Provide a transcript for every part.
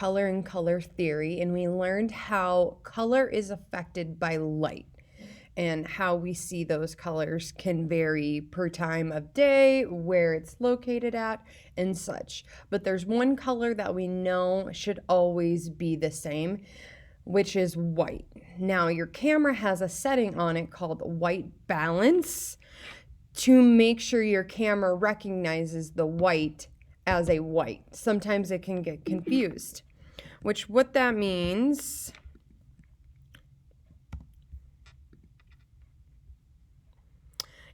color and color theory, and we learned how color is affected by light and how we see those colors can vary per time of day, where it's located at, and such. But there's one color that we know should always be the same, which is white. Now, your camera has a setting on it called white balance to make sure your camera recognizes the white as a white. Sometimes it can get confused, which what that means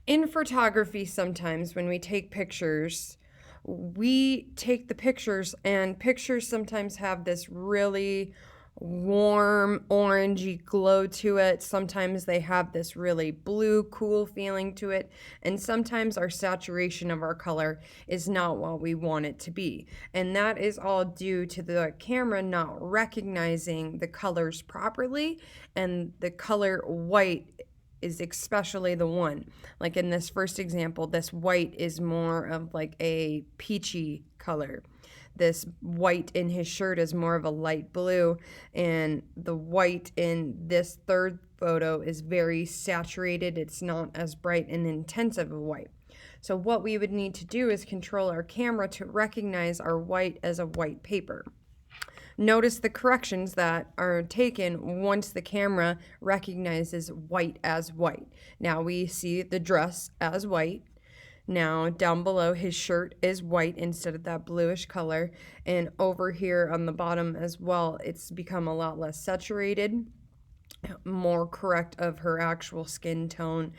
in photography, sometimes when we take pictures, we take the pictures, and pictures sometimes have this really warm orangey glow to it. Sometimes they have this really blue cool feeling to it, and sometimes our saturation of our color is not what we want it to be, and that is all due to the camera not recognizing the colors properly. And the color white is especially the one, like in this first example, this white is more of like a peachy color. This white in his shirt is more of a light blue, and the white in this third photo is very saturated. It's not as bright and intense of a white. So what we would need to do is control our camera to recognize our white as a white paper. Notice the corrections that are taken once the camera recognizes white as white. Now we see the dress as white. Now down below, his shirt is white instead of that bluish color. And over here on the bottom as well, it's become a lot less saturated, more correct of her actual skin tone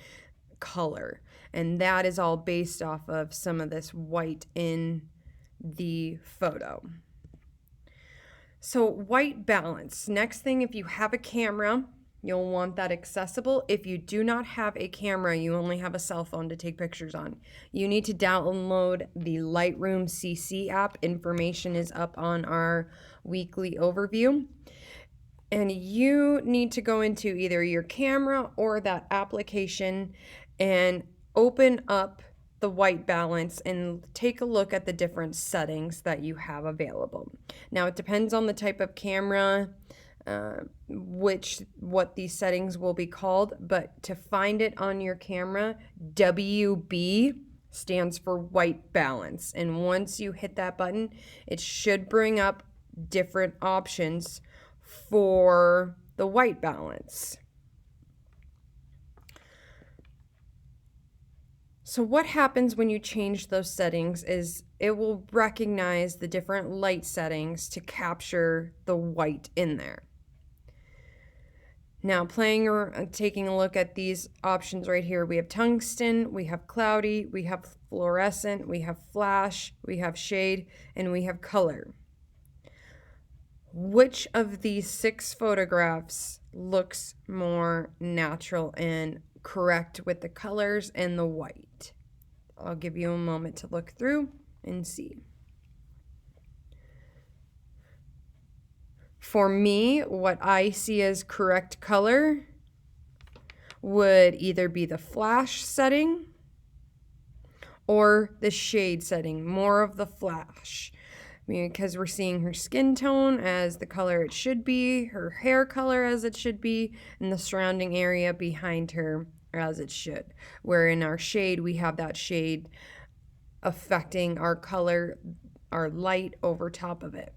color. And that is all based off of some of this white in the photo. So white balance. Next thing, if you have a camera, you'll want that accessible. If you do not have a camera, you only have a cell phone to take pictures on, you need to download the Lightroom CC app. Information is up on our weekly overview. And you need to go into either your camera or that application and open up the white balance and take a look at the different settings that you have available. Now, it depends on the type of camera, what these settings will be called, but to find it on your camera, WB stands for white balance. And once you hit that button, it should bring up different options for the white balance. So what happens when you change those settings is it will recognize the different light settings to capture the white in there. Now, playing or taking a look at these options right here, we have tungsten, we have cloudy, we have fluorescent, we have flash, we have shade, and we have color. Which of these 6 photographs looks more natural and correct with the colors and the white? I'll give you a moment to look through and see. For me, what I see as correct color would either be the flash setting or the shade setting, more of the flash. Because we're seeing her skin tone as the color it should be, her hair color as it should be, and the surrounding area behind her as it should. Where in our shade, we have that shade affecting our color, our light over top of it.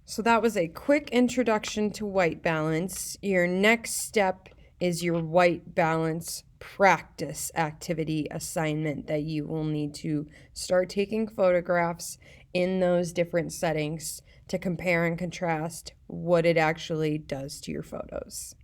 So that was a quick introduction to white balance. Your next step is your white balance practice activity assignment that you will need to start taking photographs in those different settings to compare and contrast what it actually does to your photos.